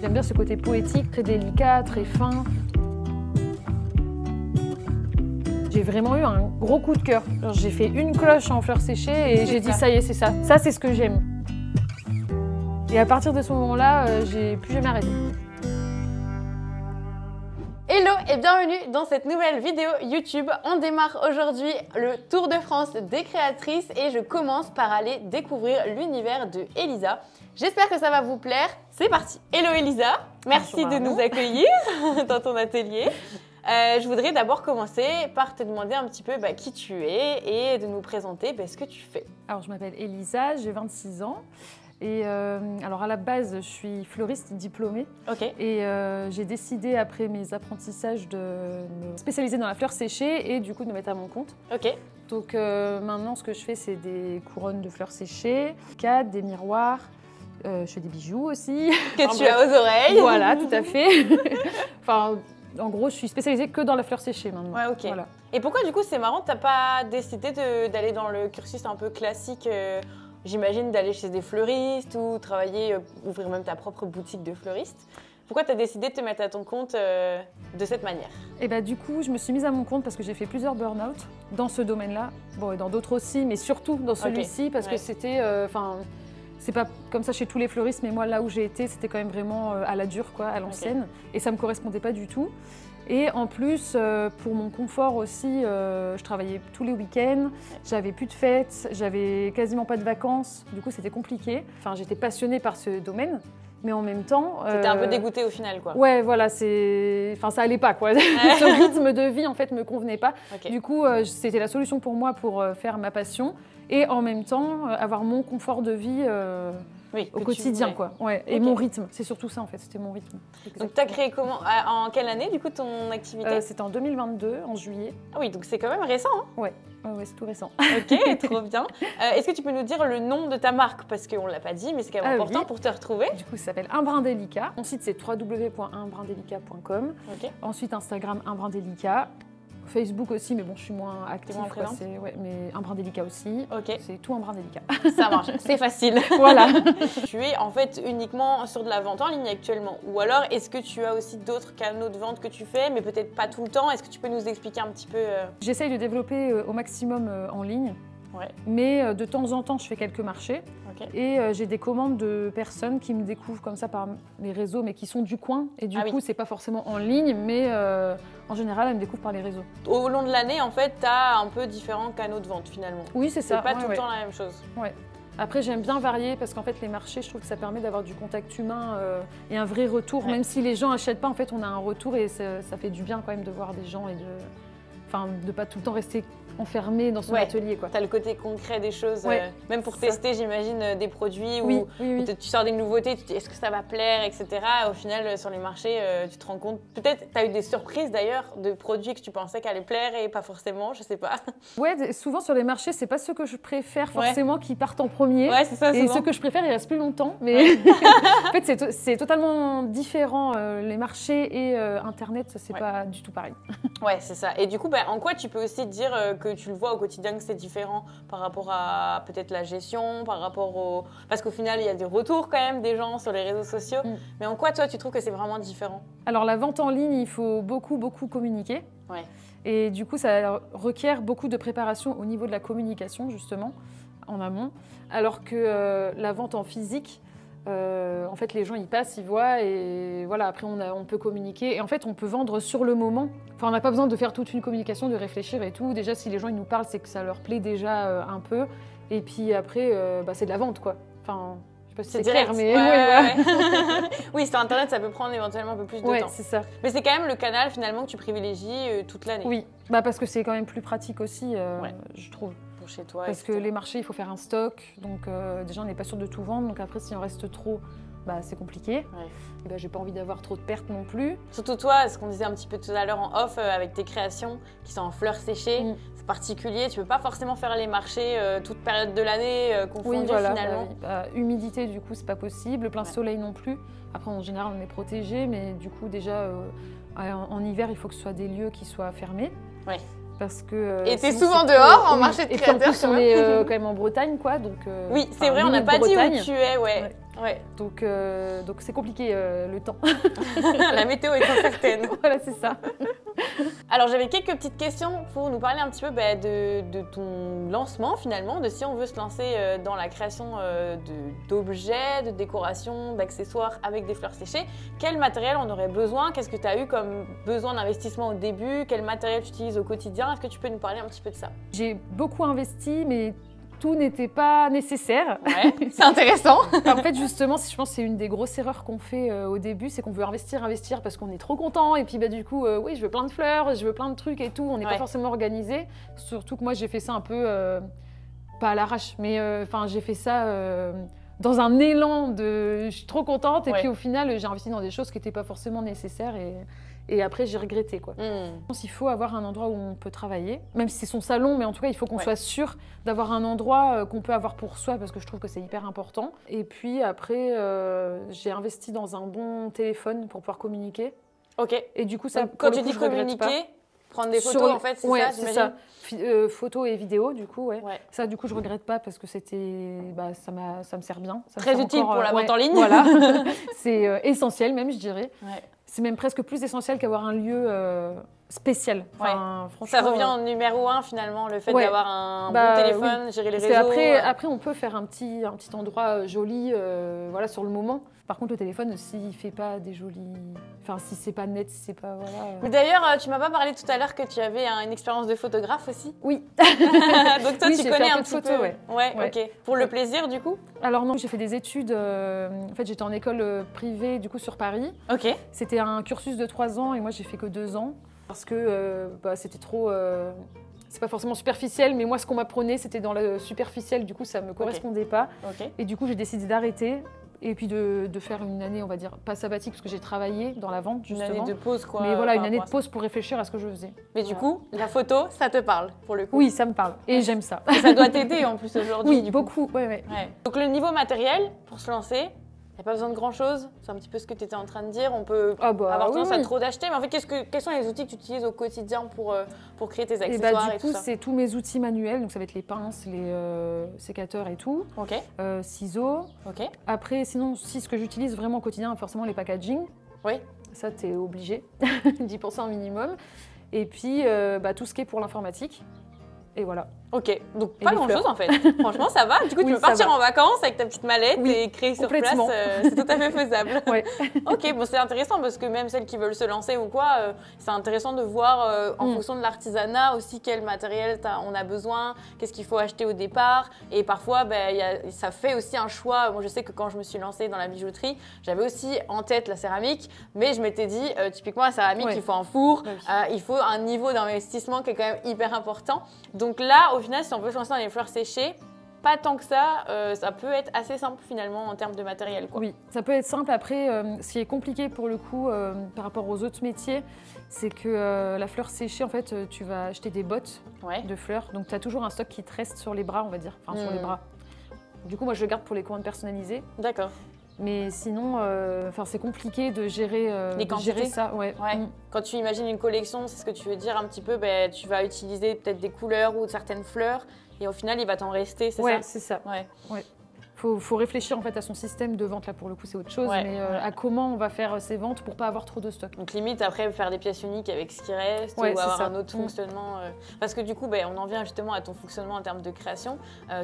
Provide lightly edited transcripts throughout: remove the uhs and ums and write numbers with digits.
J'aime bien ce côté poétique, très délicat, très fin. J'ai vraiment eu un gros coup de cœur. J'ai fait une cloche en fleurs séchées et j'ai dit ça y est, c'est ça. Ça, c'est ce que j'aime. Et à partir de ce moment-là, j'ai plus jamais arrêté. Hello et bienvenue dans cette nouvelle vidéo YouTube. On démarre aujourd'hui le Tour de France des créatrices et je commence par aller découvrir l'univers de Elisa. J'espère que ça va vous plaire. C'est parti. Hello Elisa, merci de nous accueillir dans ton atelier. Je voudrais d'abord commencer par te demander un petit peu qui tu es et de nous présenter ce que tu fais. Alors je m'appelle Elisa, j'ai 26 ans. Et alors à la base, je suis fleuriste diplômée. Okay. Et j'ai décidé après mes apprentissages de me spécialiser dans la fleur séchée et du coup de me mettre à mon compte. Ok. Donc maintenant, ce que je fais, c'est des couronnes de fleurs séchées, des miroirs. Je fais des bijoux aussi. Que tu as aux oreilles. Voilà, tout à fait. Enfin, en gros, je suis spécialisée que dans la fleur séchée maintenant. Ouais, ok. Voilà. Et pourquoi du coup, c'est marrant, t'as pas décidé d'aller dans le cursus un peu classique j'imagine d'aller chez des fleuristes ou travailler, ouvrir même ta propre boutique de fleuriste. Pourquoi tu as décidé de te mettre à ton compte de cette manière? Et du coup, je me suis mise à mon compte parce que j'ai fait plusieurs burn-out dans ce domaine-là. Bon, et dans d'autres aussi, mais surtout dans celui-ci parce que c'était... c'est pas comme ça chez tous les fleuristes, mais moi, là où j'ai été, c'était quand même vraiment à la dure, quoi, à l'ancienne. Et ça me correspondait pas du tout. Et en plus, pour mon confort aussi, je travaillais tous les week-ends, j'avais plus de fêtes, j'avais quasiment pas de vacances, du coup c'était compliqué. Enfin, j'étais passionnée par ce domaine, mais en même temps... T'étais un peu dégoûtée au final, quoi. Ouais, voilà, enfin ça allait pas, quoi. Ce rythme de vie, en fait, me convenait pas. Okay. Du coup, c'était la solution pour moi pour faire ma passion et en même temps avoir mon confort de vie au quotidien, quoi. Ouais. Et mon rythme, c'est surtout ça, en fait, c'était mon rythme. Exactement. Donc, tu as créé comment, en quelle année, du coup, ton activité? C'était en 2022, en juillet. Ah oui, donc c'est quand même récent, hein? Ouais, c'est tout récent. Ok, trop bien. Est-ce que tu peux nous dire le nom de ta marque? Parce qu'on ne l'a pas dit, mais c'est quand même important pour te retrouver. Du coup, ça s'appelle Un Brin Délicat. Mon site, c'est www.unbrindelicat.com. Okay. Ensuite, Instagram, Un Brin Délicat. Facebook aussi, mais bon, je suis moins active. Mais Un Brin Délicat aussi. Okay. C'est tout Un Brin Délicat. Ça marche, c'est facile. Voilà. Tu es en fait uniquement sur de la vente en ligne actuellement? Ou alors, est-ce que tu as aussi d'autres canaux de vente que tu fais, mais peut-être pas tout le temps? Est-ce que tu peux nous expliquer un petit peu J'essaye de développer au maximum en ligne. Ouais. Mais de temps en temps, je fais quelques marchés. Okay. Et j'ai des commandes de personnes qui me découvrent comme ça par les réseaux, mais qui sont du coin. Et du coup, c'est pas forcément en ligne, mais en général, elles me découvrent par les réseaux. Au long de l'année, en fait, tu as un peu différents canaux de vente finalement. Oui, c'est ça. C'est pas tout le temps la même chose. Ouais. Après, j'aime bien varier parce qu'en fait, les marchés, je trouve que ça permet d'avoir du contact humain et un vrai retour. Même si les gens n'achètent pas, en fait, on a un retour et ça fait du bien quand même de voir des gens et de pas tout le temps rester enfermé dans son atelier, quoi. Tu as le côté concret des choses, même pour tester, j'imagine, des produits où tu sors des nouveautés, tu te dis est-ce que ça va plaire, etc. Au final, sur les marchés, tu te rends compte, peut-être tu as eu des surprises d'ailleurs de produits que tu pensais qu'allaient plaire et pas forcément, je sais pas. Ouais, souvent sur les marchés, c'est pas ceux que je préfère forcément qui partent en premier. Ouais, c'est ça, et souvent. ceux que je préfère, ils restent plus longtemps. Mais en fait, c'est totalement différent. Les marchés et Internet, c'est pas du tout pareil. Ouais, c'est ça. Et du coup, en quoi tu peux aussi dire que tu le vois au quotidien que c'est différent par rapport à peut-être la gestion, par rapport au... Parce qu'au final, il y a des retours quand même des gens sur les réseaux sociaux. Mais en quoi, toi, tu trouves que c'est vraiment différent? Alors, la vente en ligne, il faut beaucoup communiquer. Ouais. Et du coup, ça requiert beaucoup de préparation au niveau de la communication, justement, en amont. Alors que la vente en physique, en fait, les gens, ils passent, ils voient et voilà, après, on peut communiquer. Et en fait, on peut vendre sur le moment. Enfin, on n'a pas besoin de faire toute une communication, de réfléchir et tout. Déjà, si les gens, ils nous parlent, c'est que ça leur plaît déjà un peu. Et puis après, c'est de la vente, quoi. Enfin, je sais pas si c'est clair, mais... Oui, sur Internet, ça peut prendre éventuellement un peu plus de temps. Ouais, c'est ça. Mais c'est quand même le canal, finalement, que tu privilégies toute l'année. Oui, parce que c'est quand même plus pratique aussi, je trouve. Chez toi, parce que les marchés, il faut faire un stock, donc déjà on n'est pas sûr de tout vendre, donc après si on reste trop, c'est compliqué. Et j'ai pas envie d'avoir trop de pertes non plus. Surtout toi, ce qu'on disait un petit peu tout à l'heure en off, avec tes créations qui sont en fleurs séchées, c'est particulier, tu peux pas forcément faire les marchés toute période de l'année confondue finalement. Humidité du coup c'est pas possible, plein soleil non plus. Après en général on est protégé, mais du coup déjà en hiver il faut que ce soit des lieux qui soient fermés. Ouais. Parce que, et t'es souvent dehors en marché de créateurs. Et puis en plus on est quand même en Bretagne, quoi, donc... oui, c'est vrai, on n'a pas dit où tu es, Ouais. Donc c'est compliqué le temps. La météo est incertaine. Voilà, c'est ça. Alors j'avais quelques petites questions pour nous parler un petit peu de ton lancement finalement, de si on veut se lancer dans la création d'objets, de décorations, d'accessoires avec des fleurs séchées. Quel matériel on aurait besoin? Qu'est-ce que tu as eu comme besoin d'investissement au début? Quel matériel tu utilises au quotidien? Est-ce que tu peux nous parler un petit peu de ça? J'ai beaucoup investi, mais tout n'était pas nécessaire. Ouais, c'est intéressant. En fait, justement, je pense que c'est une des grosses erreurs qu'on fait au début, c'est qu'on veut investir parce qu'on est trop content. Et puis, du coup, oui, je veux plein de fleurs, je veux plein de trucs et tout. On n'est pas forcément organisé. Surtout que moi, j'ai fait ça un peu, pas à l'arrache, mais j'ai fait ça dans un élan de je suis trop contente. Et puis, au final, j'ai investi dans des choses qui n'étaient pas forcément nécessaires. Et après, j'ai regretté, quoi. Je pense qu'il faut avoir un endroit où on peut travailler, même si c'est son salon, mais en tout cas, il faut qu'on soit sûr d'avoir un endroit qu'on peut avoir pour soi, parce que je trouve que c'est hyper important. Et puis après, j'ai investi dans un bon téléphone pour pouvoir communiquer. Ok. Et du coup, ça, donc, quand tu dis communiquer, prendre des photos, en fait, c'est ça, c'est ça. Photos et vidéos, du coup, Ça, du coup, je regrette pas parce que c'était, ça me sert bien. Ça Très me utile encore, pour la vente en ligne. Voilà, c'est essentiel même, je dirais. Ouais. C'est même presque plus essentiel qu'avoir un lieu spécial. Enfin, ça revient en numéro 1 finalement, le fait d'avoir un bon téléphone, gérer les réseaux. Après, on peut faire un petit endroit joli sur le moment. Par contre, le téléphone, s'il ne fait pas des jolis... Enfin, si c'est pas net, si c'est pas... Mais d'ailleurs, tu m'as pas parlé tout à l'heure que tu avais une expérience de photographe aussi? Oui. Donc toi, tu connais un petit peu. Ouais, ok. Pour le plaisir, du coup? Alors non, j'ai fait des études... en fait, j'étais en école privée, du coup, sur Paris. Ok. C'était un cursus de 3 ans et moi, j'ai fait que 2 ans. Parce que c'était trop... c'est pas forcément superficiel, mais moi, ce qu'on m'apprenait, c'était dans le superficiel. Du coup, ça me correspondait pas. Okay. Et du coup, j'ai décidé d'arrêter. Et puis de faire une année, on va dire, pas sabbatique, parce que j'ai travaillé dans la vente, justement. Une année de pause, quoi. Mais voilà, une année de pause pour réfléchir à ce que je faisais. Mais du coup, la photo, ça te parle, pour le coup? Oui, ça me parle. Et j'aime ça. Et ça doit t'aider, en plus, aujourd'hui. Oui, beaucoup. Ouais. Donc, le niveau matériel, pour se lancer, il n'y a pas besoin de grand-chose. C'est un petit peu ce que tu étais en train de dire. On peut avoir tendance à trop d'acheter. Mais en fait, quels sont les outils que tu utilises au quotidien pour créer tes accessoires et du coup, c'est tous mes outils manuels. Donc, ça va être les pinces, les sécateurs et tout. Ok. Ciseaux. Ok. Après, sinon, ce que j'utilise vraiment au quotidien, forcément les packaging. Oui. Ça, tu es obligé d'y penser un minimum. Et puis, tout ce qui est pour l'informatique. Et voilà. Ok, donc pas grand-chose en fait. Franchement, ça va. Du coup, tu peux partir en vacances avec ta petite mallette et créer sur place. C'est tout à fait faisable. Ouais. Ok, bon, c'est intéressant parce que même celles qui veulent se lancer ou quoi, c'est intéressant de voir en fonction de l'artisanat aussi quel matériel on a besoin, qu'est-ce qu'il faut acheter au départ. Et parfois, ça fait aussi un choix. Moi, je sais que quand je me suis lancée dans la bijouterie, j'avais aussi en tête la céramique, mais je m'étais dit, typiquement, la céramique, il faut un four, il faut un niveau d'investissement qui est quand même hyper important. Donc là, au final, si on veut se lancer dans les fleurs séchées, pas tant que ça, ça peut être assez simple finalement en termes de matériel, quoi. Oui, ça peut être simple. Après, ce qui est compliqué pour le coup par rapport aux autres métiers, c'est que la fleur séchée, en fait, tu vas acheter des bottes de fleurs. Donc, tu as toujours un stock qui te reste sur les bras, on va dire. Enfin, sur les bras. Du coup, moi, je le garde pour les commandes personnalisées. D'accord. Mais sinon, c'est compliqué de gérer, ça. Ouais. Quand tu imagines une collection, c'est ce que tu veux dire un petit peu, tu vas utiliser peut-être des couleurs ou certaines fleurs et au final, il va t'en rester, c'est ça? Ouais, c'est ça. Ouais. Faut réfléchir en fait à son système de vente, là pour le coup c'est autre chose, mais à comment on va faire ces ventes pour pas avoir trop de stock. Donc limite après faire des pièces uniques avec ce qui reste ou avoir un autre fonctionnement. Parce que du coup, on en vient justement à ton fonctionnement en termes de création.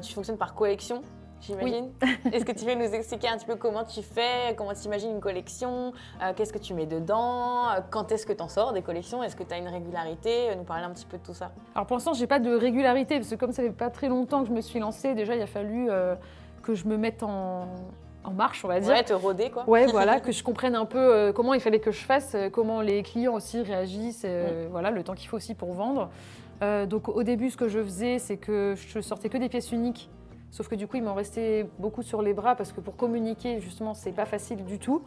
Tu fonctionnes par collection, j'imagine. Oui. Est-ce que tu veux nous expliquer un petit peu comment tu fais, comment tu imagines une collection, qu'est-ce que tu mets dedans, quand est-ce que tu en sors des collections, est-ce que tu as une régularité, nous parler un petit peu de tout ça. Alors pour l'instant, j'ai pas de régularité parce que comme ça fait pas très longtemps que je me suis lancée, déjà il a fallu que je me mette en marche, on va dire. Ouais, te rôder quoi. Ouais, voilà, que je comprenne un peu comment il fallait que je fasse, comment les clients aussi réagissent, voilà, le temps qu'il faut aussi pour vendre. Donc au début, ce que je faisais, c'est que je sortais que des pièces uniques. Sauf que du coup, il m'en restait beaucoup sur les bras parce que pour communiquer, justement, c'est pas facile du tout.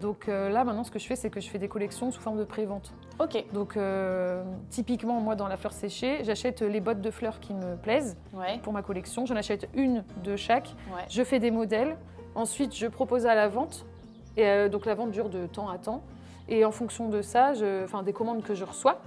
Donc là, maintenant, ce que je fais, c'est que je fais des collections sous forme de pré-vente. Ok. Donc typiquement, moi, dans la fleur séchée, j'achète les bottes de fleurs qui me plaisent pour ma collection. J'en achète une de chaque. Je fais des modèles. Ensuite, je propose à la vente. Et donc la vente dure de temps à temps. Et en fonction de ça, des commandes que je reçois,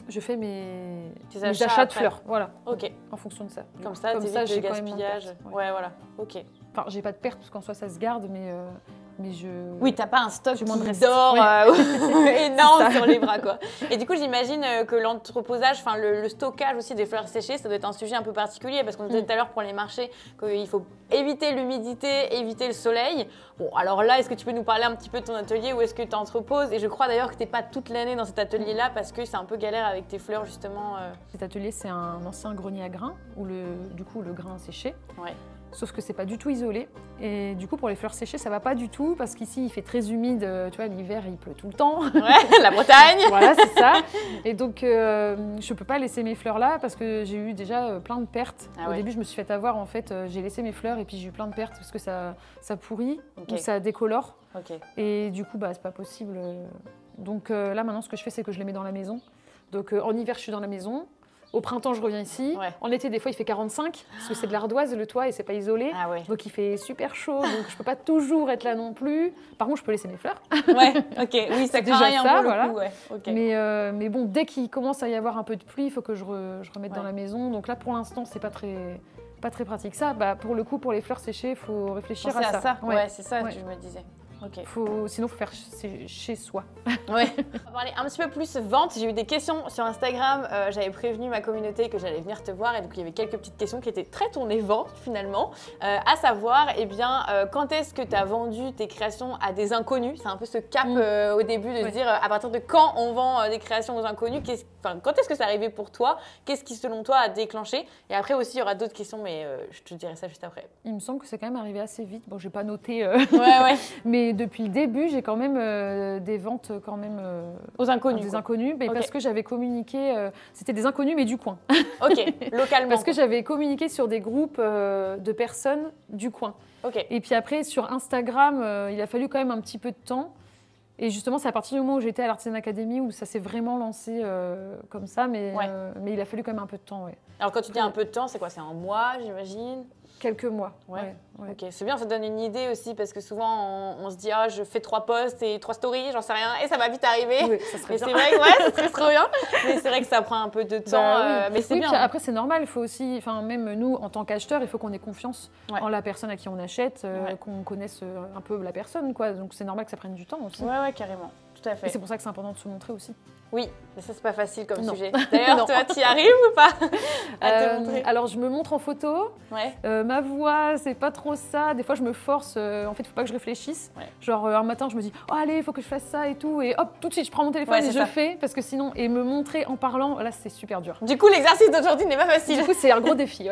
je fais mes achats de fleurs. Voilà. Ok. En fonction de ça. Comme ça, t'évites le gaspillage. Ouais, voilà. Ok. Enfin, j'ai pas de perte parce qu'en soi ça se garde, mais je. Oui, t'as pas un stock qui reste. dort Ouais. énorme sur les bras, quoi. Et du coup, j'imagine que l'entreposage, enfin le stockage aussi des fleurs séchées, ça doit être un sujet un peu particulier parce qu'on disait tout à l'heure pour les marchés qu'il faut éviter l'humidité, éviter le soleil. Bon, alors là, est-ce que tu peux nous parler un petit peu de ton atelier, où est-ce que tu entreposes? Et je crois d'ailleurs que t'es pas toute l'année dans cet atelier-là parce que c'est un peu galère avec tes fleurs justement. Cet atelier, c'est un ancien grenier à grains où du coup le grain séché. Ouais. Sauf que c'est pas du tout isolé. Et du coup, pour les fleurs séchées, ça va pas du tout parce qu'ici, il fait très humide. Tu vois, l'hiver, il pleut tout le temps. Ouais, la Bretagne. Voilà, c'est ça. Et donc, je peux pas laisser mes fleurs là parce que j'ai eu déjà plein de pertes. Au début, je me suis fait avoir. En fait, j'ai laissé mes fleurs et puis j'ai eu plein de pertes parce que ça pourrit ou ça décolore. Et du coup, c'est pas possible. Donc là, maintenant, ce que je fais, c'est que je les mets dans la maison. Donc, en hiver, je suis dans la maison. Au printemps, je reviens ici. Ouais. En été, des fois, il fait 45 parce que c'est de l'ardoise, le toit, et c'est pas isolé. Ah ouais. Donc, il fait super chaud. Donc, je peux pas toujours être là non plus. Par contre, je peux laisser mes fleurs. Ouais, ok. Oui, ça craint rien pour le coup. Ouais. Okay. Mais bon, dès qu'il commence à y avoir un peu de pluie, il faut que je remette dans la maison. Donc là, pour l'instant, c'est pas très pratique. Ça, pour le coup, pour les fleurs séchées, il faut réfléchir à ça. Ouais, c'est ça que je me disais. Okay. Sinon, il faut faire chez soi. Ouais. On va parler un petit peu plus vente. J'ai eu des questions sur Instagram. J'avais prévenu ma communauté que j'allais venir te voir. Et donc, il y avait quelques petites questions qui étaient très tournées vente, finalement. À savoir, quand est-ce que tu as vendu tes créations à des inconnus? C'est un peu ce cap au début de se dire à partir de quand on vend des créations aux inconnus. Quand est-ce que c'est arrivé pour toi? Qu'est-ce qui, selon toi, a déclenché? Et après aussi, il y aura d'autres questions, mais je te dirai ça juste après. Il me semble que c'est quand même arrivé assez vite. Bon, je n'ai pas noté. Ouais. Mais depuis le début, j'ai quand même des ventes aux inconnus. Des inconnus, mais parce que j'avais communiqué, c'était des inconnus mais du coin. Ok, localement. Parce que j'avais communiqué sur des groupes de personnes du coin. Ok. Et puis après, sur Instagram, il a fallu quand même un petit peu de temps. Et justement, c'est à partir du moment où j'étais à l'Artisan Academy où ça s'est vraiment lancé comme ça, mais il a fallu quand même un peu de temps. Ouais. Alors quand tu dis un peu de temps, c'est quoi? C'est un mois, j'imagine? Quelques mois. Ouais. Ok, c'est bien, ça donne une idée aussi parce que souvent on se dit je fais 3 posts et 3 stories, j'en sais rien, et ça va vite arriver. Oui, ça serait bien. C'est vrai que ça serait trop bien. Mais c'est vrai que ça prend un peu de temps, mais c'est bien. Après c'est normal, il faut aussi, même nous en tant qu'acheteurs, il faut qu'on ait confiance en la personne à qui on achète, qu'on connaisse un peu la personne, quoi. Donc c'est normal que ça prenne du temps aussi. Ouais, carrément. Tout à fait. Et c'est pour ça que c'est important de se montrer aussi. Oui, mais ça, c'est pas facile comme sujet. D'ailleurs, toi, tu y arrives ou pas à te montrer? Alors, je me montre en photo. Ma voix, c'est pas trop ça. Des fois, je me force. En fait, il faut pas que je réfléchisse. Genre, un matin, je me dis, oh, allez, il faut que je fasse ça et tout. Et hop, tout de suite, je prends mon téléphone et je fais. Parce que sinon, et me montrer en parlant, là, c'est super dur. Du coup, l'exercice d'aujourd'hui n'est pas facile. Du coup, c'est un gros défi.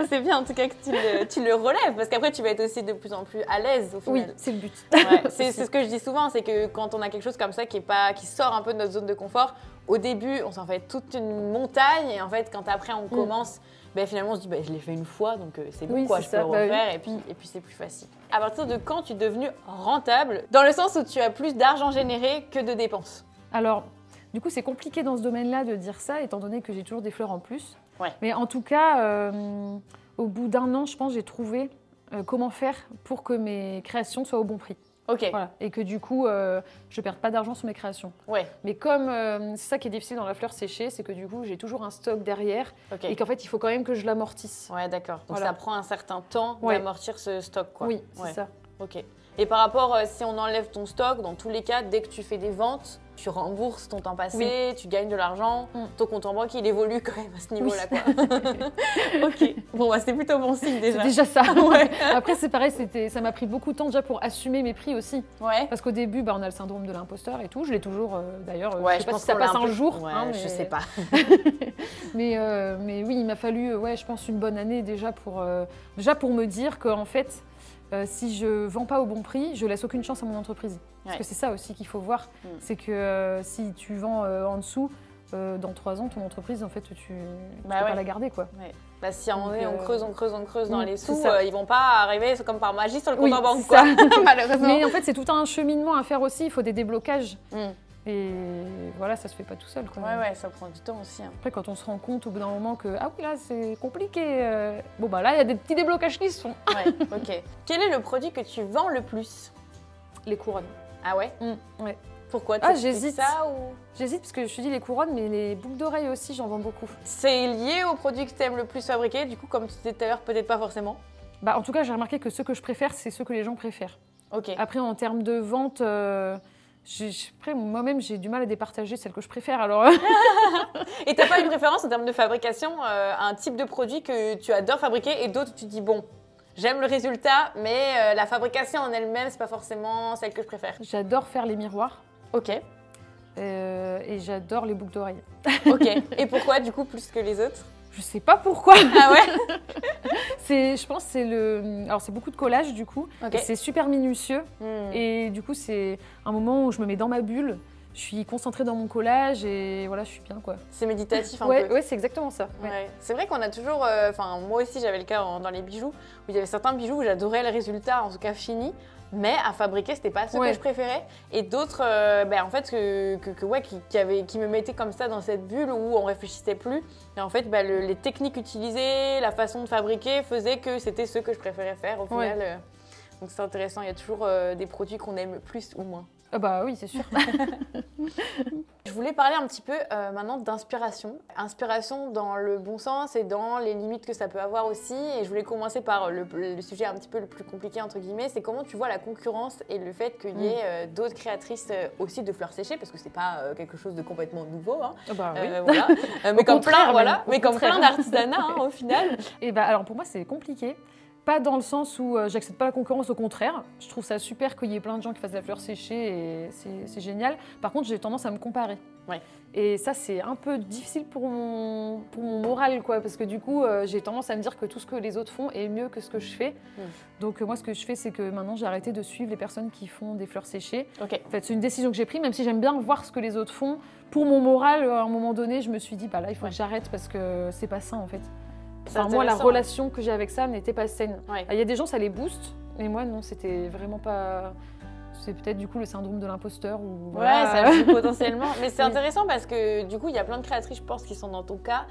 C'est bien, en tout cas, que tu le relèves. Parce qu'après, tu vas être aussi de plus en plus à l'aise, au final. Oui, c'est le but. C'est ce que je dis souvent, c'est que quand on a quelque chose comme ça qui sort un peu de notre zone de confort, au début, on s'en fait toute une montagne et en fait, quand après on commence, finalement on se dit je l'ai fait une fois donc c'est bon, je peux le refaire et puis c'est plus facile. À partir de quand tu es devenue rentable, dans le sens où tu as plus d'argent généré que de dépenses? Alors, du coup, c'est compliqué dans ce domaine-là de dire ça, étant donné que j'ai toujours des fleurs en plus. Mais en tout cas, au bout d'un an, je pense, j'ai trouvé comment faire pour que mes créations soient au bon prix. Ok. Voilà. Et que du coup, je ne perde pas d'argent sur mes créations. Mais comme c'est ça qui est difficile dans la fleur séchée, c'est que du coup, j'ai toujours un stock derrière et qu'en fait, il faut quand même que je l'amortisse. Ouais, d'accord. Donc ça prend un certain temps d'amortir ce stock, quoi. Oui, c'est ça. Ok. Et par rapport, si on enlève ton stock, dans tous les cas, dès que tu fais des ventes, tu rembourses ton temps passé, tu gagnes de l'argent, ton compte en banque, il évolue quand même à ce niveau-là, quoi. Ok. Bon, c'est plutôt bon signe déjà. C'est déjà ça. Après, c'est pareil, ça m'a pris beaucoup de temps déjà pour assumer mes prix aussi. Parce qu'au début, on a le syndrome de l'imposteur et tout. Je l'ai toujours, d'ailleurs. Je sais pas si ça passe un jour. Mais... Je sais pas. mais oui, il m'a fallu, je pense, une bonne année déjà pour me dire qu'en fait, si je ne vends pas au bon prix, je laisse aucune chance à mon entreprise. Parce que c'est ça aussi qu'il faut voir, c'est que si tu vends en dessous, dans 3 ans, ton entreprise, en fait, tu ne peux pas la garder, quoi. Si on creuse dans les sous, ils vont pas arriver comme par magie sur le compte en banque, quoi. Malheureusement. Mais en fait, c'est tout un cheminement à faire aussi, il faut des déblocages. Et voilà, ça se fait pas tout seul, quoi. Ça prend du temps aussi. Après, quand on se rend compte au bout d'un moment que ah oui, là c'est compliqué, là il y a des petits déblocages qui se font. Ok. Quel est le produit que tu vends le plus? Les couronnes. Ah ouais? Ouais. Pourquoi? J'hésite. J'hésite parce que je te dis les couronnes, mais les boucles d'oreilles aussi, j'en vends beaucoup. C'est lié au produit que tu aimes le plus fabriquer, du coup, comme tu disais tout à l'heure, peut-être pas forcément. Bah, en tout cas, j'ai remarqué que ceux que je préfère, c'est ceux que les gens préfèrent. Ok. Après, en termes de vente, après, moi-même, j'ai du mal à départager celles que je préfère. Alors, Et t'as pas une préférence en termes de fabrication, un type de produit que tu adores fabriquer et d'autres tu dis bon, j'aime le résultat, mais la fabrication en elle-même, c'est pas forcément celle que je préfère. j'adore faire les miroirs Ok. et j'adore les boucles d'oreilles. Ok. Et pourquoi du coup plus que les autres? Je sais pas pourquoi. Ah ouais. Je pense que c'est alors c'est beaucoup de collage du coup. Ok. Et c'est super minutieux Hmm. et du coup c'est un moment où je me mets dans ma bulle. Je suis concentrée dans mon collage et voilà, je suis bien quoi. C'est méditatif un Ouais, peu. ouais, c'est exactement ça. Ouais. Ouais. C'est vrai qu'on a toujours, enfin moi aussi j'avais le cas dans les bijoux, où il y avait certains bijoux où j'adorais le résultat, en tout cas fini, mais à fabriquer c'était pas ce que je préférais. Et d'autres, en fait, qui me mettaient comme ça dans cette bulle où on réfléchissait plus. Et en fait, les techniques utilisées, la façon de fabriquer faisaient que c'était ce que je préférais faire au final. Donc c'est intéressant, il y a toujours des produits qu'on aime plus ou moins. Ah bah oui, c'est sûr. Je voulais parler un petit peu maintenant d'inspiration. Inspiration dans le bon sens et dans les limites que ça peut avoir aussi. Et je voulais commencer par le sujet un petit peu le plus compliqué, entre guillemets. C'est comment tu vois la concurrence et le fait qu'il y ait d'autres créatrices aussi de fleurs séchées, parce que c'est pas quelque chose de complètement nouveau. Hein. Ah bah oui. Voilà. Mais comme plein d'artisanat au final. Et bah alors pour moi c'est compliqué. Pas dans le sens où j'accepte pas la concurrence, au contraire. Je trouve ça super qu'il y ait plein de gens qui fassent de la fleur séchée et c'est génial. Par contre, j'ai tendance à me comparer. Ouais. Et ça, c'est un peu difficile pour mon moral, quoi, parce que du coup, j'ai tendance à me dire que tout ce que les autres font est mieux que ce que je fais. Donc moi, ce que je fais, c'est que maintenant, j'ai arrêté de suivre les personnes qui font des fleurs séchées. Okay. En fait, c'est une décision que j'ai prise, même si j'aime bien voir ce que les autres font. Pour mon moral, à un moment donné, je me suis dit, bah là, il faut que j'arrête parce que c'est pas sain, en fait. Enfin, moi, la relation que j'ai avec ça n'était pas saine. Il y a des gens, ça les booste, mais moi, non, c'était vraiment pas... C'est peut-être du coup le syndrome de l'imposteur. Ou... Ouais, ça joue potentiellement. Mais c'est intéressant parce que du coup, il y a plein de créatrices, je pense, qui sont dans ton cas,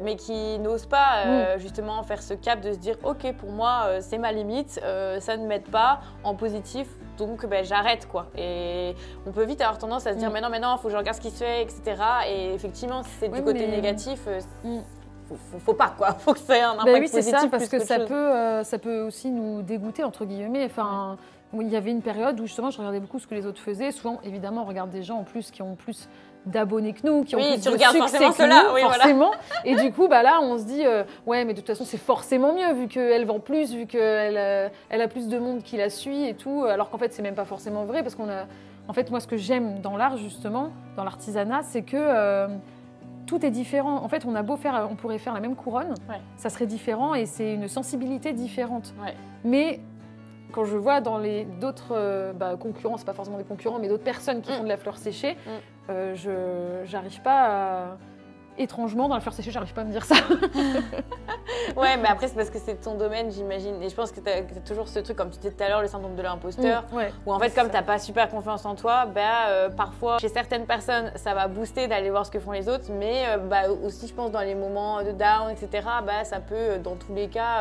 mais qui n'osent pas justement faire ce cap de se dire « Ok, pour moi, c'est ma limite, ça ne m'aide pas en positif, donc j'arrête. » quoi. Et on peut vite avoir tendance à se dire « Mais non, il faut que je regarde ce qui se fait, etc. » Et effectivement, si c'est du côté négatif... Faut pas quoi, faut que ça ait un impact positif. Oui, c'est ça, parce que ça peut aussi nous dégoûter entre guillemets. Enfin, il y avait une période où justement je regardais beaucoup ce que les autres faisaient. Souvent, évidemment, on regarde des gens en plus qui ont plus d'abonnés que nous, qui ont plus de succès que nous, forcément. Voilà. Et du coup, là, on se dit, ouais, mais de toute façon, c'est forcément mieux vu qu'elle vend plus, vu qu'elle a plus de monde qui la suit et tout. Alors qu'en fait, c'est même pas forcément vrai, parce qu'on a. En fait, moi, ce que j'aime dans l'art justement, dans l'artisanat, c'est que tout est différent. En fait, on pourrait faire la même couronne, ça serait différent et c'est une sensibilité différente. Mais quand je vois dans les d'autres concurrents, c'est pas forcément des concurrents, mais d'autres personnes qui font de la fleur séchée, j'arrive pas à... Étrangement, dans la fleur séchée, j'arrive pas à me dire ça. Ouais, mais après, c'est parce que c'est ton domaine, j'imagine. Et je pense que tu as toujours ce truc, comme tu disais tout à l'heure, le syndrome de l'imposteur. Où en fait, comme tu n'as pas super confiance en toi, parfois, chez certaines personnes, ça va booster d'aller voir ce que font les autres. Mais aussi, je pense, dans les moments de down, etc., ça peut, dans tous les cas,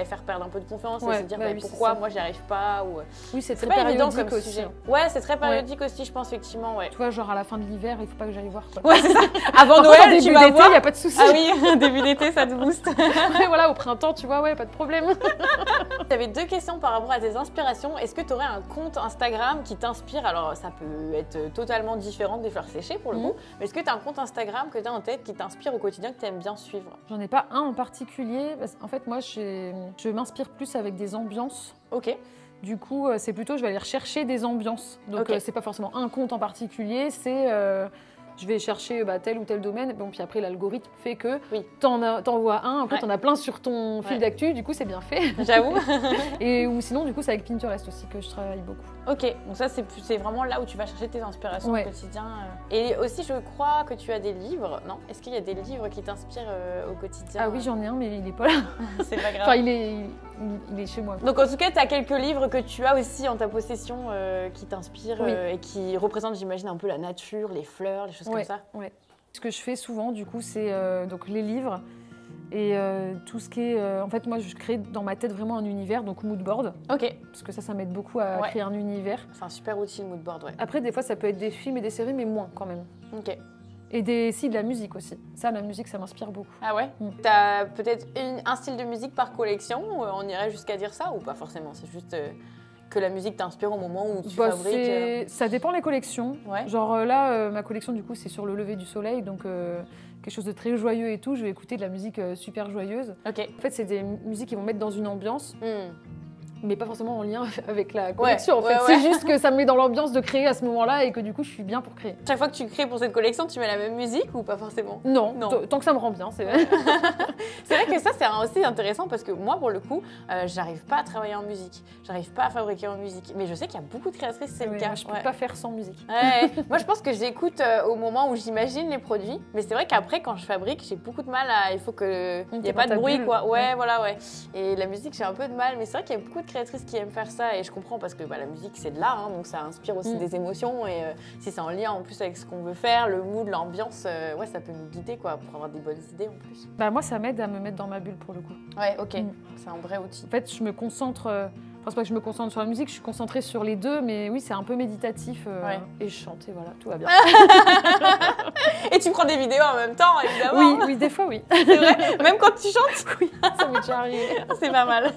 faire perdre un peu de confiance et se dire pourquoi moi, j'y arrive pas. Ou... Oui, c'est très périodique comme sujet. Ouais, c'est très périodique aussi, je pense, effectivement. Ouais. Tu vois, genre à la fin de l'hiver, il faut pas que j'aille voir. Quoi. Ouais, c'est ça. Avant Noël, début d'été, il n'y a pas de souci. Ah oui, début d'été, ça te booste. Voilà, au printemps, tu vois, pas de problème. J'avais deux questions par rapport à tes inspirations. Est-ce que tu aurais un compte Instagram qui t'inspire? Alors, ça peut être totalement différent des fleurs séchées pour le coup. Mais est-ce que tu as un compte Instagram que tu as en tête qui t'inspire au quotidien, que tu aimes bien suivre? J'en ai pas un en particulier. En fait, moi, je m'inspire plus avec des ambiances. Ok. Du coup, c'est plutôt, je vais aller rechercher des ambiances. Donc, c'est pas forcément un compte en particulier, c'est... je vais chercher tel ou tel domaine, bon, puis après l'algorithme fait que t'en vois un, après t'en as plein sur ton fil d'actu, du coup c'est bien fait. J'avoue. Ou sinon du coup c'est avec Pinterest aussi que je travaille beaucoup. Ok, donc ça c'est vraiment là où tu vas chercher tes inspirations au quotidien. Et aussi je crois que tu as des livres, non? Est-ce qu'il y a des livres qui t'inspirent au quotidien? Ah oui, j'en ai un, mais il est pas là. C'est pas grave. Enfin il est chez moi. Donc en tout cas tu as quelques livres que tu as aussi en ta possession qui t'inspirent et qui représentent, j'imagine, un peu la nature, les fleurs, les choses comme ça. Ouais. Ce que je fais souvent, du coup, c'est donc les livres et tout ce qui est... en fait, moi, je crée dans ma tête vraiment un univers, donc mood board. Ok. Parce que ça m'aide beaucoup à créer un univers. C'est un super outil, le mood board, Après, des fois, ça peut être des films et des séries, mais moins quand même. Ok. Et de la musique aussi. Ça, la musique, ça m'inspire beaucoup. Ah ouais? T'as peut-être un style de musique par collection, on irait jusqu'à dire ça, ou pas forcément? C'est juste que la musique t'inspire au moment où tu fabriques Ça dépend des collections. Ouais. Genre là, ma collection, du coup, c'est sur le lever du soleil, donc quelque chose de très joyeux et tout. Je vais écouter de la musique super joyeuse. Ok. En fait, c'est des musiques qui vont mettre dans une ambiance. Mais pas forcément en lien avec la collection. En fait, c'est juste que ça me met dans l'ambiance de créer à ce moment-là et que du coup, je suis bien pour créer. Chaque fois que tu crées pour cette collection, tu mets la même musique ou pas forcément? Non. Tant que ça me rend bien, c'est vrai. C'est vrai que ça, c'est aussi intéressant parce que moi, pour le coup, j'arrive pas à travailler en musique. J'arrive pas à fabriquer en musique. Mais je sais qu'il y a beaucoup de créatrices, c'est le cas. Moi, je peux pas faire sans musique. Moi, je pense que j'écoute au moment où j'imagine les produits. Mais c'est vrai qu'après, quand je fabrique, j'ai beaucoup de mal à... Il faut qu'il n'y ait pas de bruit, quoi. Ouais. Et la musique, j'ai un peu de mal. Mais c'est vrai qu'il y a beaucoup de créatrices qui aiment faire ça et je comprends parce que la musique c'est de l'art, hein, donc ça inspire aussi des émotions et si c'est en lien en plus avec ce qu'on veut faire, le mood, l'ambiance, ça peut nous guider quoi, pour avoir des bonnes idées en plus. Moi ça m'aide à me mettre dans ma bulle pour le coup. Ouais, ok, c'est un vrai outil. En fait je me concentre, c'est pas que je me concentre sur la musique, je suis concentrée sur les deux, mais oui c'est un peu méditatif et je chante et voilà, tout va bien. Et tu prends des vidéos en même temps évidemment. Oui, des fois oui. C'est vrai, même quand tu chantes? Oui, ça m'est déjà arrivé. C'est pas mal.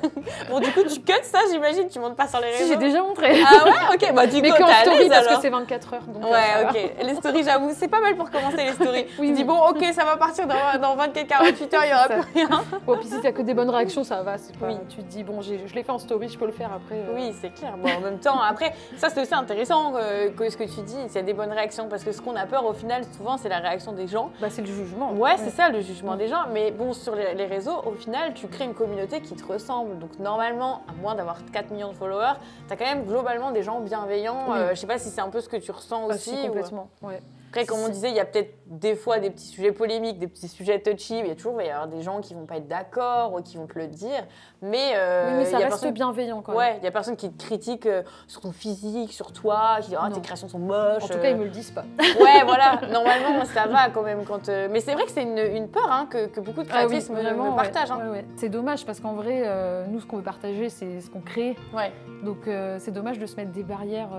Bon du coup tu cuts ça j'imagine, tu montes pas sur les réseaux? Si j'ai déjà montré. Ah ouais, ok, du coup mais qu'en story parce que c'est 24 heures. Donc ok, les stories j'avoue, c'est pas mal pour commencer les stories. Tu dis bon ok ça va partir dans 24-48 heures, il y aura plus rien. Bon puis si t'as que des bonnes réactions ça va, c'est pas... Tu te dis bon je l'ai fait en story, je peux le faire après. Oui c'est clair, bon en même temps après ça c'est aussi intéressant que ce que tu dis, s'il y a des bonnes réactions parce que ce qu'on a peur au final souvent c'est la réaction des gens. C'est le jugement. Ouais, c'est ça le jugement des gens, mais bon sur les réseaux au final tu crées une communauté qui te ressemble, donc normalement à moins d'avoir 4 millions de followers, t'as quand même globalement des gens bienveillants, je sais pas si c'est un peu ce que tu ressens aussi. Si, complètement, ouais. Après, comme on disait, il y a peut-être des fois des petits sujets polémiques, des petits sujets touchy. Il va y avoir des gens qui vont pas être d'accord ou qui vont te le dire. Mais, mais ça reste bienveillant quand même. Ouais, il y a personne qui te critique sur ton physique, sur toi, qui dit tes créations sont moches. En tout cas, ils me le disent pas. Ouais, voilà. Normalement, ça va quand même. Mais c'est vrai que c'est une peur que beaucoup de créatrices me partagent. Ouais. C'est dommage parce qu'en vrai, nous, ce qu'on veut partager, c'est ce qu'on crée. Ouais. Donc, c'est dommage de se mettre des barrières.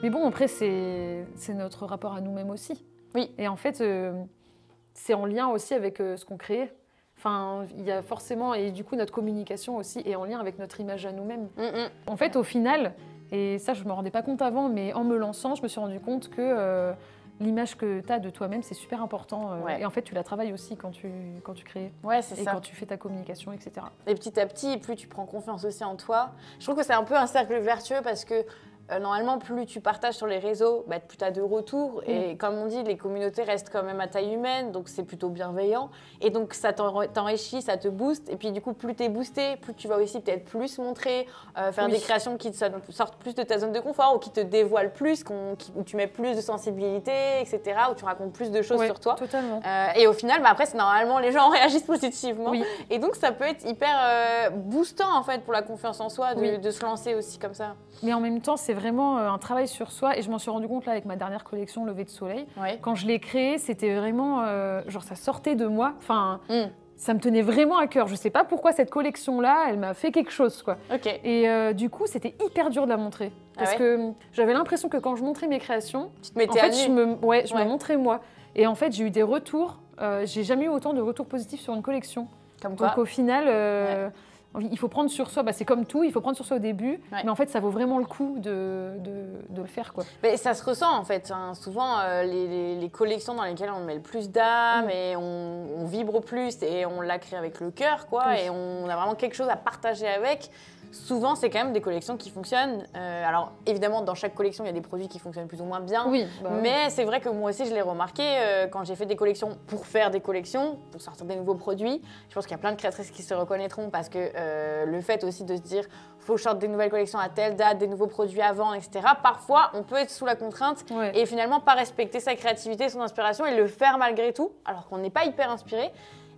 Mais bon, après, c'est notre rapport à nous-mêmes aussi. Oui. Et en fait, c'est en lien aussi avec ce qu'on crée. Enfin, il y a forcément, et du coup, notre communication aussi est en lien avec notre image à nous-mêmes. En fait, au final, et ça, je ne me rendais pas compte avant, mais en me lançant, je me suis rendu compte que l'image que tu as de toi-même, c'est super important. Et en fait, tu la travailles aussi quand tu crées. Ouais, c'est ça. Et quand tu fais ta communication, etc. Et petit à petit, plus tu prends confiance aussi en toi. Je trouve que c'est un peu un cercle vertueux parce que normalement, plus tu partages sur les réseaux, plus tu as de retours. Et comme on dit, les communautés restent quand même à taille humaine, donc c'est plutôt bienveillant. Et donc ça t'enrichit, ça te booste. Et puis du coup, plus tu es boosté, plus tu vas aussi peut-être plus montrer, faire des créations qui sortent plus de ta zone de confort ou qui te dévoilent plus, où tu mets plus de sensibilité, etc., où tu racontes plus de choses sur toi. Totalement. Et au final, après, c'est normalement, les gens réagissent positivement. Oui. Et donc, ça peut être hyper boostant, en fait, pour la confiance en soi, de se lancer aussi comme ça. Mais en même temps, c'est vraiment un travail sur soi. Et je m'en suis rendu compte là avec ma dernière collection, Lever de soleil. Quand je l'ai créée, c'était vraiment... genre, ça sortait de moi. Enfin... Ça me tenait vraiment à cœur. Je sais pas pourquoi cette collection-là, elle m'a fait quelque chose, quoi. Et du coup, c'était hyper dur de la montrer. Parce que j'avais l'impression que quand je montrais mes créations, tu te mettais à nu. Je me montrais moi. Et en fait, j'ai eu des retours. J'ai jamais eu autant de retours positifs sur une collection. Comme quoi. Donc au final... Il faut prendre sur soi, c'est comme tout, il faut prendre sur soi au début, mais en fait ça vaut vraiment le coup de le faire, quoi. Mais ça se ressent en fait, hein. Souvent les collections dans lesquelles on met le plus d'âme et on vibre plus et on l'a créé avec le cœur, quoi, et on a vraiment quelque chose à partager avec. Souvent, c'est quand même des collections qui fonctionnent. Alors, évidemment, dans chaque collection, il y a des produits qui fonctionnent plus ou moins bien. Mais c'est vrai que moi aussi, je l'ai remarqué quand j'ai fait des collections pour faire des collections, pour sortir des nouveaux produits. Je pense qu'il y a plein de créatrices qui se reconnaîtront parce que le fait aussi de se dire faut que je sorte des nouvelles collections à telle date, des nouveaux produits avant, etc. Parfois, on peut être sous la contrainte et finalement pas respecter sa créativité, son inspiration et le faire malgré tout, alors qu'on n'est pas hyper inspiré.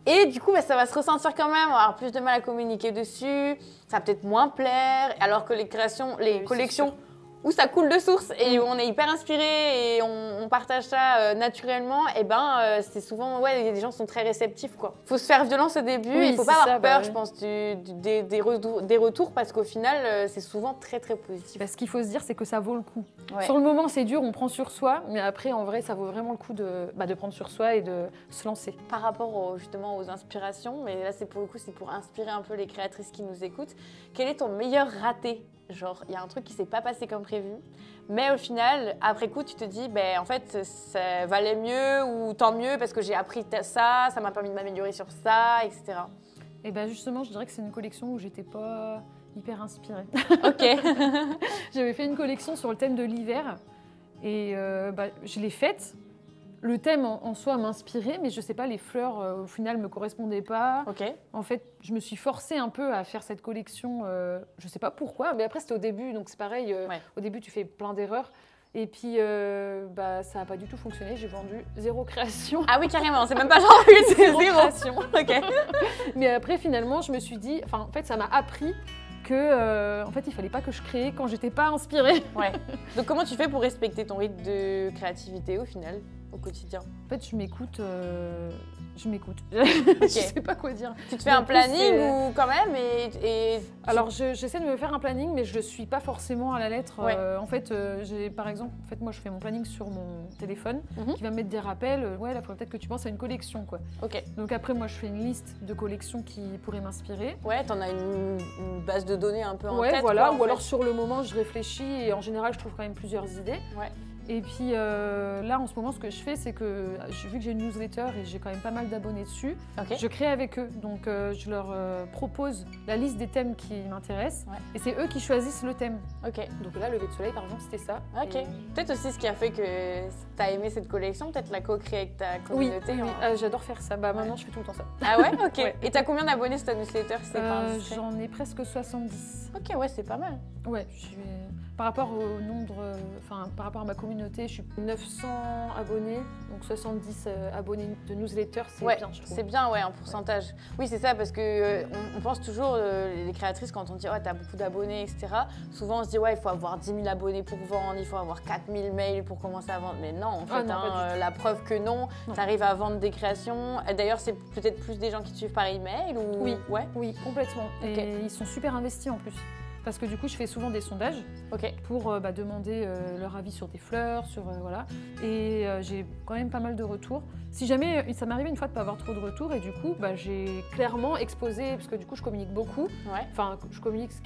Et du coup, ça va se ressentir quand même, on va avoir plus de mal à communiquer dessus, ça va peut-être moins plaire, alors que les collections où ça coule de source et où on est hyper inspiré et on partage ça naturellement, et c'est souvent, les gens sont très réceptifs, quoi. Faut se faire violence au début, il faut pas avoir peur, je pense, des retours, parce qu'au final, c'est souvent très très positif. Ce qu'il faut se dire, c'est que ça vaut le coup. Sur le moment, c'est dur, on prend sur soi, mais après, en vrai, ça vaut vraiment le coup de prendre sur soi et de se lancer. Par rapport justement aux inspirations, mais là, pour le coup, c'est pour inspirer un peu les créatrices qui nous écoutent. Quel est ton meilleur raté? Genre, il y a un truc qui s'est pas passé comme prévu, mais au final, après coup, tu te dis, en fait, ça valait mieux ou tant mieux parce que j'ai appris ça m'a permis de m'améliorer sur ça, etc. Et justement, je dirais que c'est une collection où j'étais pas hyper inspirée. Ok. J'avais fait une collection sur le thème de l'hiver et je l'ai faite. Le thème en soi m'inspirait, mais je sais pas, les fleurs au final me correspondaient pas. Okay. En fait, je me suis forcée un peu à faire cette collection, je sais pas pourquoi, mais après c'était au début, donc c'est pareil, au début tu fais plein d'erreurs. Et puis, ça n'a pas du tout fonctionné, j'ai vendu 0 création. Ah oui, carrément, c'est même pas genre une, c'est 0 création. Okay. Mais après, finalement, je me suis dit, en fait, ça m'a appris que, en fait, il fallait pas que je crée quand j'étais pas inspirée. Ouais. Donc, comment tu fais pour respecter ton rythme de créativité au final, au quotidien? En fait, je m'écoute. Okay. Je sais pas quoi dire. Tu te fais un planning ou quand même Alors, j'essaie de me faire un planning, mais je ne suis pas forcément à la lettre. Ouais. En fait, par exemple, moi, je fais mon planning sur mon téléphone qui va me mettre des rappels. Ouais, là, il faudrait peut-être que tu penses à une collection, quoi. Ok. Donc après, moi, je fais une liste de collections qui pourraient m'inspirer. Ouais, t'en as une base de données un peu en tête. Ouais, voilà. Quoi, ou alors, sur le moment, je réfléchis et en général, je trouve quand même plusieurs idées. Ouais. Et puis là, en ce moment, ce que je fais, c'est que vu que j'ai une newsletter et j'ai quand même pas mal d'abonnés dessus, je crée avec eux. Donc, je leur propose la liste des thèmes qui m'intéressent et c'est eux qui choisissent le thème. Ok. Donc là, lever de soleil, par exemple, c'était ça. Ok. Et... Peut-être aussi ce qui a fait que tu as aimé cette collection, peut-être la co-créer avec ta communauté. Oui, j'adore faire ça. Maintenant, je fais tout le temps ça. Ah ouais? Ok. Ouais. Et tu as combien d'abonnés sur ta newsletter? J'en ai presque 70. Ok, ouais, c'est pas mal. Ouais, par rapport au nombre, par rapport à ma communauté, je suis 900 abonnés, donc 70 abonnés de newsletter, c'est bien, je trouve. C'est bien, ouais, en pourcentage. Ouais. Oui, c'est ça, parce que on pense toujours, les créatrices, quand on dit t'as beaucoup d'abonnés, etc., souvent on se dit il faut avoir 10 000 abonnés pour vendre, il faut avoir 4000 mails pour commencer à vendre. Mais non, en fait, la preuve que non. Tu arrives à vendre des créations. D'ailleurs, c'est peut-être plus des gens qui te suivent par email ou... Oui, complètement. Et ils sont super investis en plus. Parce que du coup, je fais souvent des sondages pour demander leur avis sur des fleurs, voilà. Et j'ai quand même pas mal de retours. Si jamais, ça m'est arrivé une fois de ne pas avoir trop de retours, et du coup, j'ai clairement exposé, parce que du coup, je communique beaucoup. Enfin, je communique ce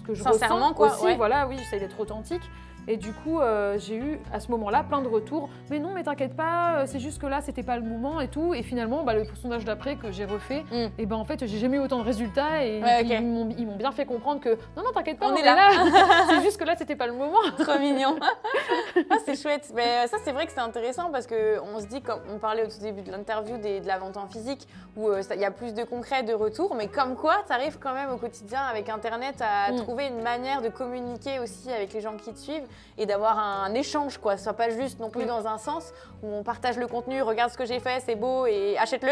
que je ressens quoi, aussi. Voilà, oui, j'essaie d'être authentique. Et du coup, j'ai eu à ce moment-là plein de retours. Mais non, mais t'inquiète pas, c'est juste que là, c'était pas le moment et tout. Et finalement, le sondage d'après que j'ai refait, et en fait, j'ai jamais eu autant de résultats. Et ils m'ont bien fait comprendre que non, t'inquiète pas, on est là. C'est juste que là, c'était pas le moment. Trop mignon. C'est chouette. Mais ça, c'est vrai que c'est intéressant parce qu'on se dit, comme on parlait au tout début de l'interview de la vente en physique, où il y a plus de concret, de retours. Mais comme quoi, tu arrives quand même au quotidien avec Internet à trouver une manière de communiquer aussi avec les gens qui te suivent. Et d'avoir un échange, quoi. Ce soit pas juste non plus dans un sens où on partage le contenu, regarde ce que j'ai fait, c'est beau et achète-le,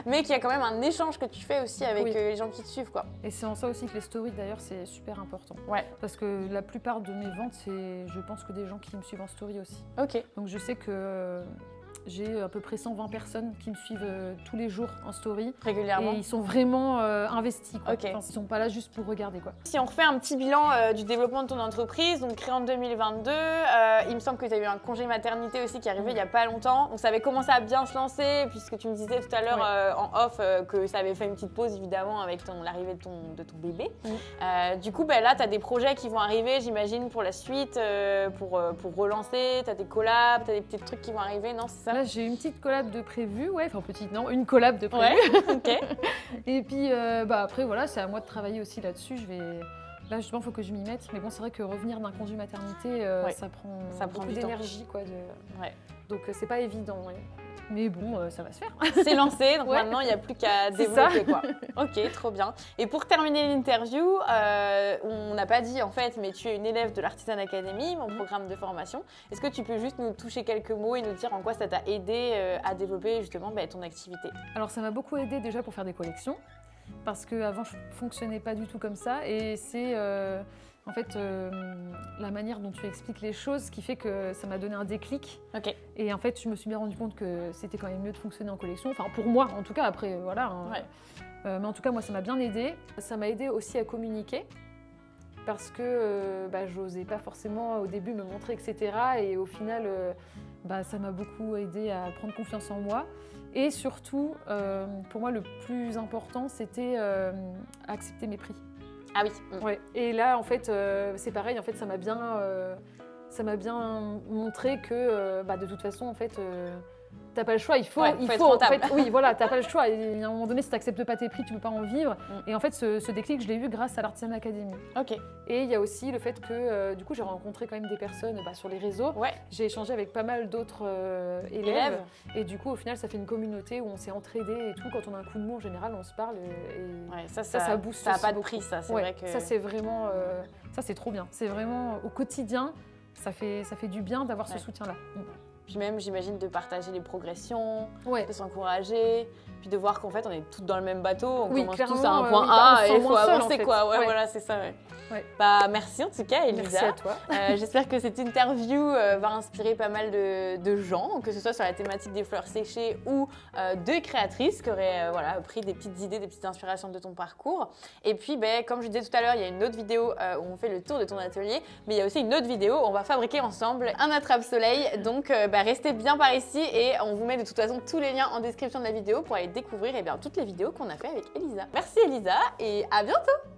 mais qu'il y a quand même un échange que tu fais aussi avec les gens qui te suivent, quoi. Et c'est en ça aussi que les stories, d'ailleurs, c'est super important. Ouais. Parce que la plupart de mes ventes, c'est, je pense, que des gens qui me suivent en story aussi. Ok. Donc je sais que j'ai à peu près 120 personnes qui me suivent tous les jours en story. Régulièrement. Et ils sont vraiment investis, quoi. Okay. Enfin, ils ne sont pas là juste pour regarder, quoi. Si on refait un petit bilan du développement de ton entreprise, donc créée en 2022, il me semble que tu as eu un congé maternité aussi qui est arrivé il n'y a pas longtemps. Donc ça avait commencé à bien se lancer, puisque tu me disais tout à l'heure en off que ça avait fait une petite pause évidemment avec l'arrivée de ton bébé. Du coup, là, tu as des projets qui vont arriver, j'imagine, pour la suite, pour relancer. Tu as des collabs, tu as des petits trucs qui vont arriver, non? C'est ça? Là, j'ai une petite collab de prévue, une collab de prévue. Ouais, ok. Et puis, après, voilà, c'est à moi de travailler aussi là-dessus. Là, justement, il faut que je m'y mette. Mais bon, c'est vrai que revenir d'un congé maternité, ça prend beaucoup d'énergie, quoi. Donc, c'est pas évident, Mais bon, ça va se faire. C'est lancé, donc maintenant, il n'y a plus qu'à développer, quoi. Ok, trop bien. Et pour terminer l'interview, on n'a pas dit, en fait, mais tu es une élève de l'Artisan Academy, mon programme de formation. Est-ce que tu peux juste nous toucher quelques mots et nous dire en quoi ça t'a aidé à développer, justement, ton activité? Alors, ça m'a beaucoup aidé déjà pour faire des collections. Parce qu'avant, je ne fonctionnais pas du tout comme ça. Et c'est En fait, la manière dont tu expliques les choses, qui fait que ça m'a donné un déclic. Ok. Et en fait, je me suis bien rendu compte que c'était quand même mieux de fonctionner en collection. Enfin, pour moi, en tout cas, après, voilà. Hein. Ouais. Mais en tout cas, moi, ça m'a bien aidé. Ça m'a aidé aussi à communiquer. Parce que j'osais pas forcément au début me montrer, etc. Et au final, ça m'a beaucoup aidé à prendre confiance en moi. Et surtout, pour moi, le plus important, c'était accepter mes prix. Ah oui. Ouais. Et là, en fait, c'est pareil. En fait, ça m'a bien montré que, de toute façon, en fait, t'as pas le choix. Il faut être rentable. En fait, oui, voilà, t'as pas le choix. Et à un moment donné, si t'acceptes pas tes prix, tu peux pas en vivre. Et en fait, ce déclic, je l'ai eu grâce à l'Artisan Academy. Ok. Et il y a aussi le fait que, du coup, j'ai rencontré quand même des personnes sur les réseaux. Ouais. J'ai échangé avec pas mal d'autres élèves. Et du coup, au final, ça fait une communauté où on s'est entraidés et tout. Quand on a un coup de mou, en général, on se parle. Et ça booste. Ça n'a pas de beaucoup. prix, ça. C'est ouais, vrai que... Ça, c'est vraiment... ça, c'est trop bien. C'est vraiment au quotidien, ça fait du bien d'avoir ce soutien-là. Puis même, j'imagine, de partager les progressions, Ouais. de s'encourager, puis de voir qu'en fait, on est tous dans le même bateau, on commence tous à un oui, point A et il faut avancer, en fait. quoi. Ouais, Ouais. voilà, c'est ça. Ouais. Merci en tout cas, Elisa. Merci à toi. J'espère que cette interview va inspirer pas mal de gens, que ce soit sur la thématique des fleurs séchées ou de créatrices qui auraient pris des petites idées, des petites inspirations de ton parcours. Et puis, comme je disais tout à l'heure, il y a une autre vidéo où on fait le tour de ton atelier, mais il y a aussi une autre vidéo où on va fabriquer ensemble un attrape-soleil. Donc, restez bien par ici et on vous met de toute façon tous les liens en description de la vidéo pour aller découvrir toutes les vidéos qu'on a fait avec Elisa. Merci Elisa et à bientôt!